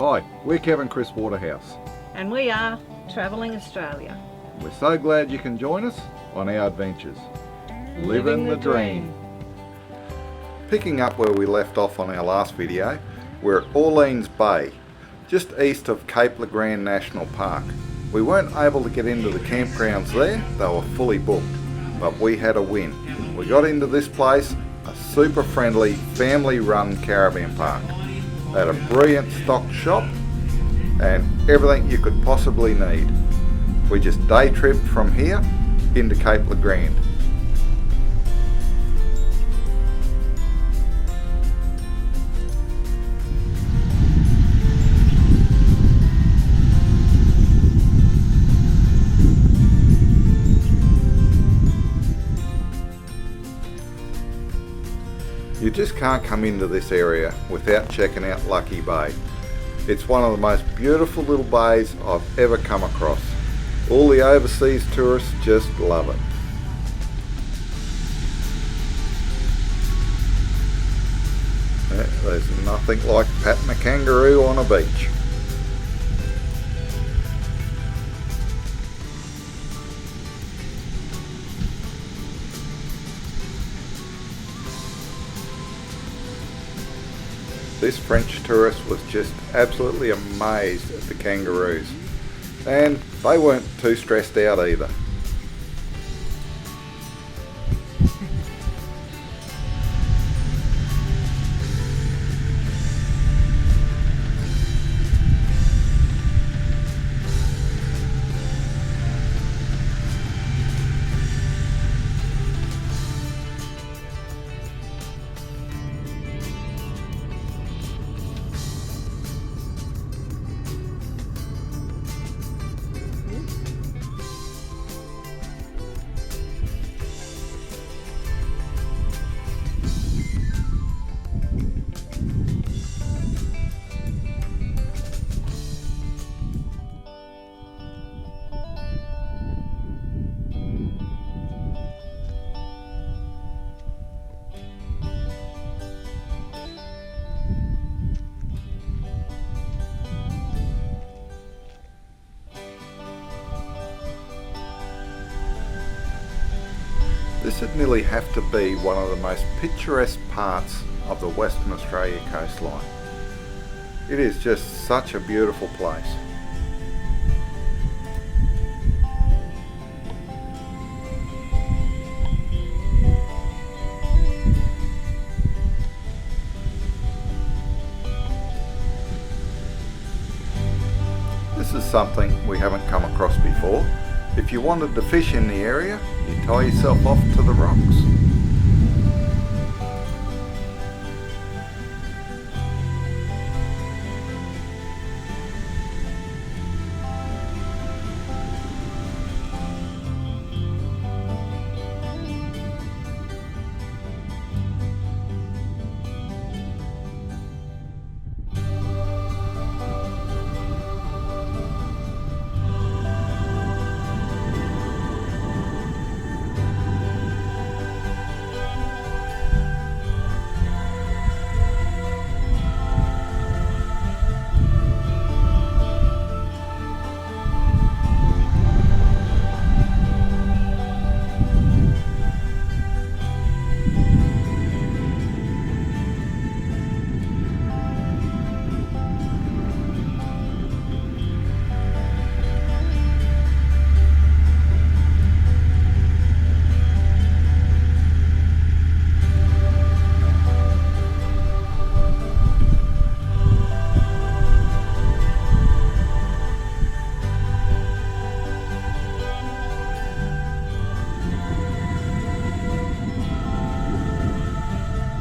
Hi, we're Kevin Chris Waterhouse. And we are Travelling Australia. We're so glad you can join us on our adventures. Living the dream. Picking up where we left off on our last video, we're at Orleans Bay, just east of Cape Le Grande National Park. We weren't able to get into the campgrounds there, they were fully booked, but we had a win. We got into this place, a super friendly, family run caravan park. They had a brilliant stocked shop and everything you could possibly need. We just day tripped from here into Cape Le Grande. You just can't come into this area without checking out Lucky Bay. It's one of the most beautiful little bays I've ever come across. All the overseas tourists just love it. There's nothing like patting a kangaroo on a beach. This French tourist was just absolutely amazed at the kangaroos, and they weren't too stressed out either. This would nearly have to be one of the most picturesque parts of the Western Australia coastline. It is just such a beautiful place. This is something we haven't come across before. If you wanted to fish in the area, you tie yourself off to the rocks.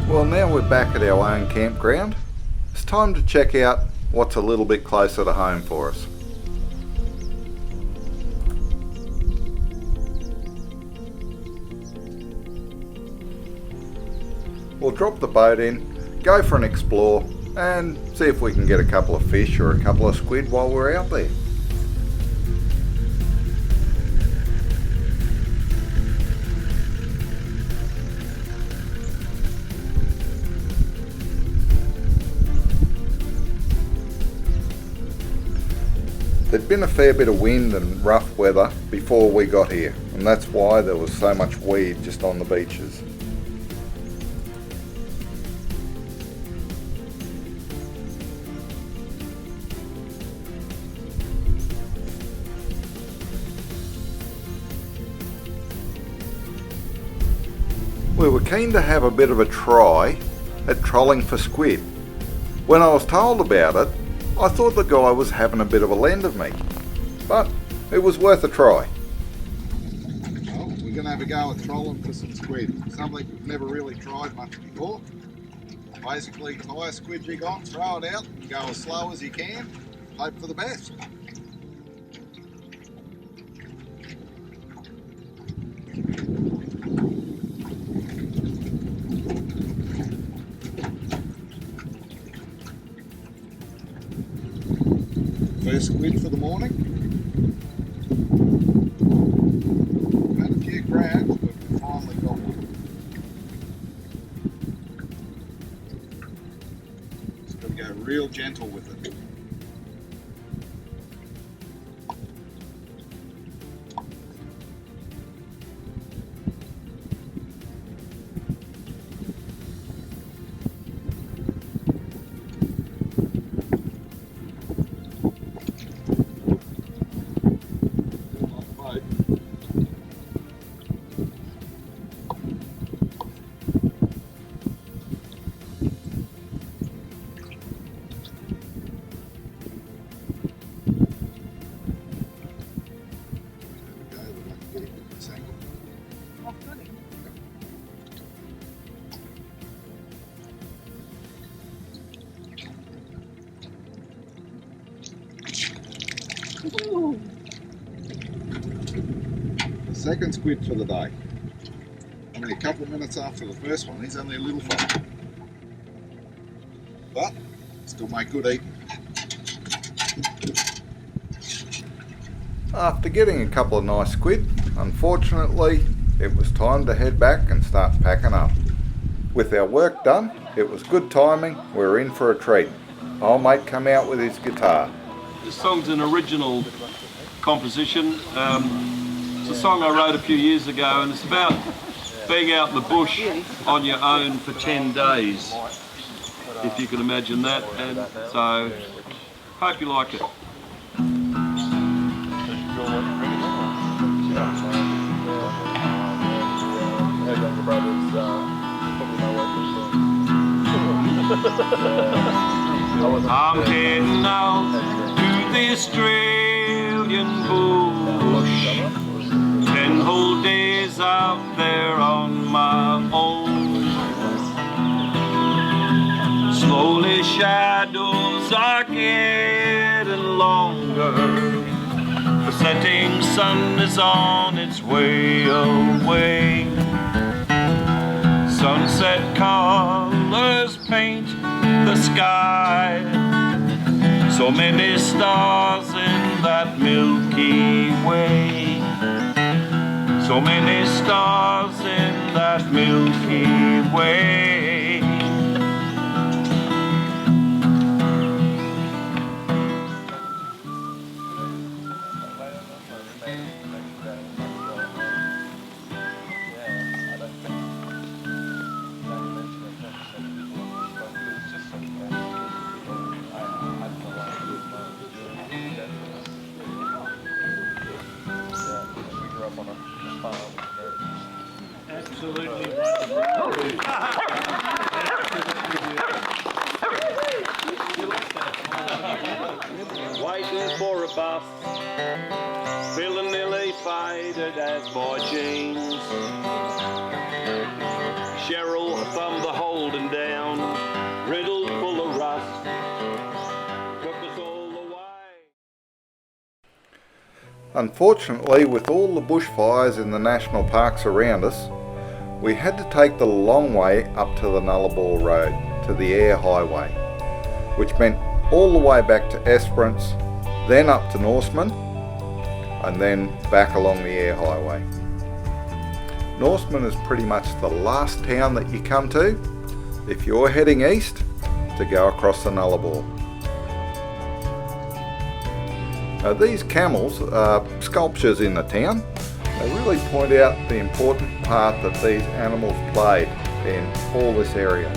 Well, now we're back at our own campground. It's time to check out what's a little bit closer to home for us. We'll drop the boat in, go for an explore, and see if we can get a couple of fish or a couple of squid while we're out there. There'd been a fair bit of wind and rough weather before we got here, and that's why there was so much weed just on the beaches. We were keen to have a bit of a try at trolling for squid. When I was told about it, I thought the guy was having a bit of a lend of me, but it was worth a try. Well, we're going to have a go at trolling for some squid, something we've never really tried much before. Basically, tie a squid jig on, throw it out, go as slow as you can, hope for the best. First squid for the morning. Had a few grabs, but we finally got one. Just got to go real gentle with it. The second squid for the day. Only a couple of minutes after the first one. He's only a little fella, but still make good eating. After getting a couple of nice squid, unfortunately it was time to head back and start packing up. With our work done, it was good timing. We were in for a treat. Old mate come out with his guitar. This song's an original composition. It's a song I wrote a few years ago, and it's about being out in the bush on your own for 10 days, if you can imagine that. And so, hope you like it. I'm heading out to the Australian bush, 10 whole days out there on my own. Slowly shadows are getting longer, the setting sun is on its way away. Sunset colors paint the sky, so many stars in that Milky Way, so many stars in that Milky Way. Absolutely. Waiting for a bus, feeling nearly faded as by jeans. Cheryl thumbed the holding down, riddled full of rust, took us all away. Unfortunately, with all the bushfires in the national parks around us, we had to take the long way up to the Nullarbor road, to the Eyre highway, which meant all the way back to Esperance, then up to Norseman, and then back along the Eyre highway. Norseman is pretty much the last town that you come to if you're heading east to go across the Nullarbor. These camels are sculptures in the town. They really point out the important part that these animals played in all this area.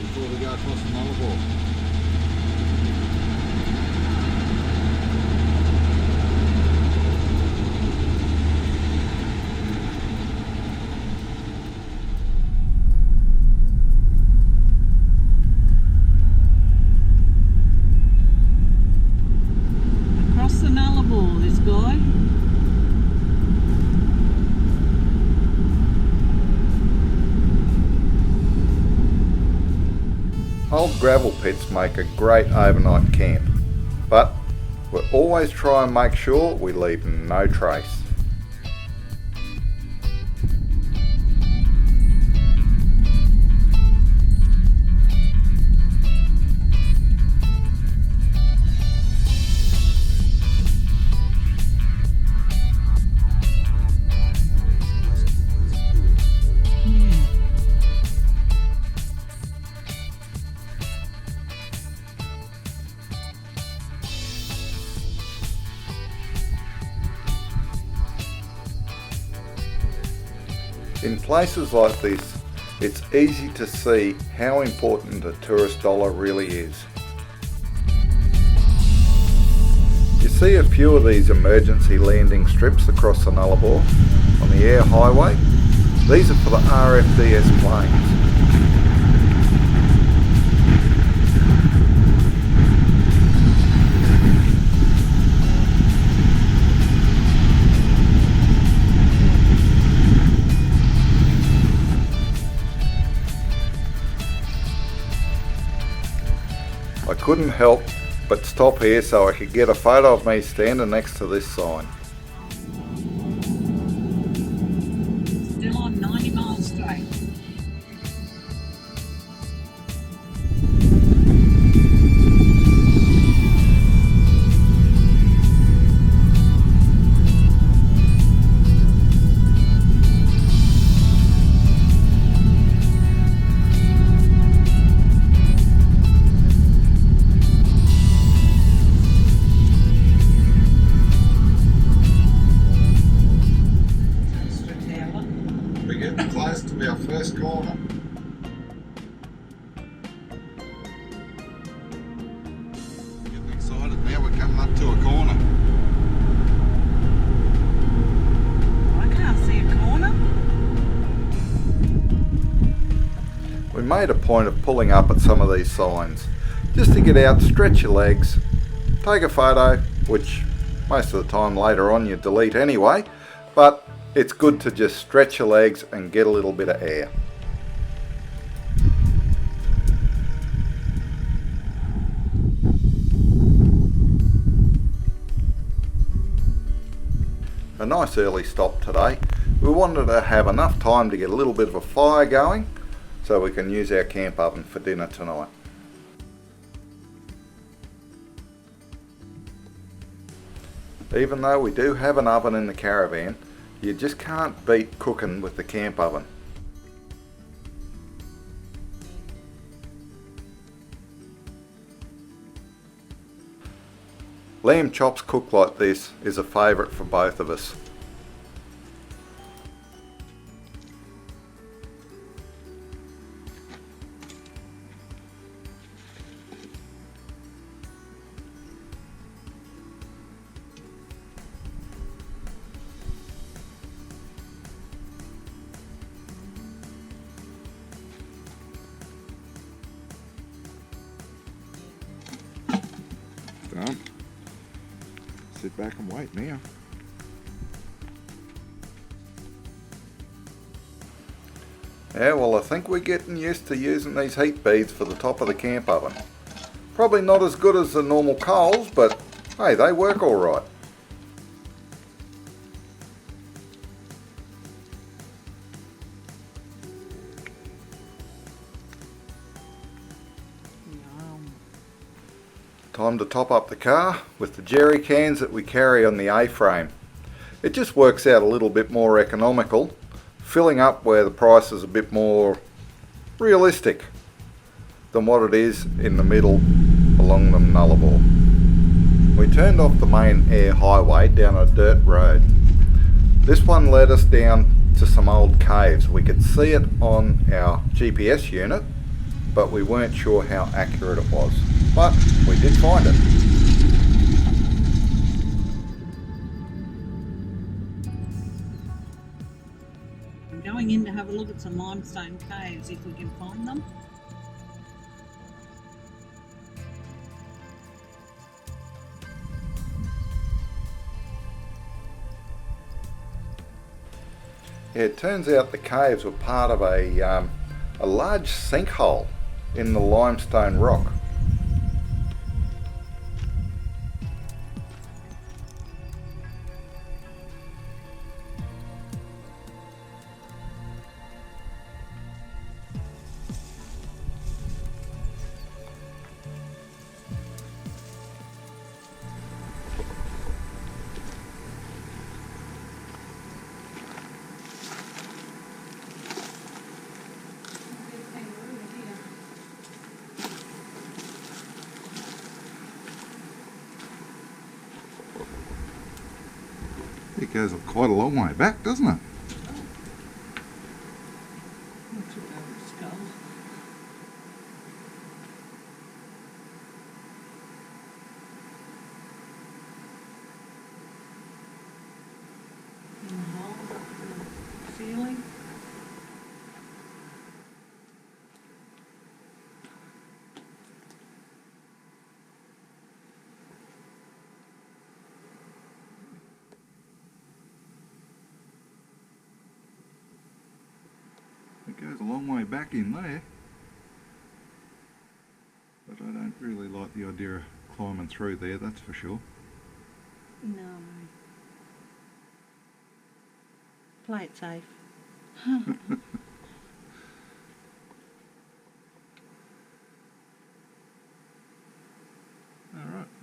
Before we go across the Nullarbor. Across the Nullarbor, this guy. Old gravel pits make a great overnight camp, but we'll always try and make sure we leave no trace. In places like this, it's easy to see how important the tourist dollar really is. You see a few of these emergency landing strips across the Nullarbor on the Eyre highway. These are for the RFDS planes. I couldn't help but stop here so I could get a photo of me standing next to this sign. Still on 90 miles straight. Close to our first corner. Getting excited now, we're coming up to a corner. I can't see a corner. We made a point of pulling up at some of these signs just to get out, stretch your legs, take a photo, which most of the time later on you delete anyway, but it's good to just stretch your legs and get a little bit of air. A nice early stop today. We wanted to have enough time to get a little bit of a fire going so we can use our camp oven for dinner tonight. Even though we do have an oven in the caravan, you just can't beat cooking with the camp oven. Lamb chops cooked like this is a favourite for both of us. Done. Sit back and wait now. Yeah, well, I think we're getting used to using these heat beads for the top of the camp oven. Probably not as good as the normal coals, but hey, they work all right. Time to top up the car with the jerry cans that we carry on the A-frame. It just works out a little bit more economical, filling up where the price is a bit more realistic than what it is in the middle along the Nullarbor. We turned off the main Eyre highway down a dirt road. This one led us down to some old caves. We could see it on our GPS unit, but we weren't sure how accurate it was. But we did find it. I'm going in to have a look at some limestone caves if we can find them. Yeah, it turns out the caves were part of a large sinkhole in the limestone rock. It goes quite a long way back, doesn't it? Looks like a skull. In the hole up the ceiling. It goes a long way back in there, but I don't really like the idea of climbing through there, that's for sure. No. Play it safe. Alright,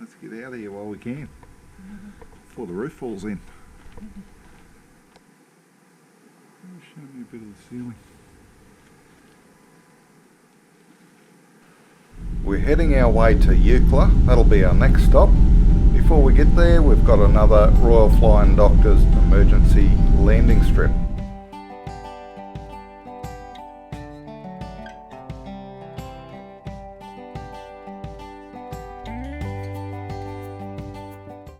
let's get out of here while we can, before the roof falls in. Show me a bit of the ceiling. We're heading our way to Eucla. That'll be our next stop. Before we get there, we've got another Royal Flying Doctor's emergency landing strip.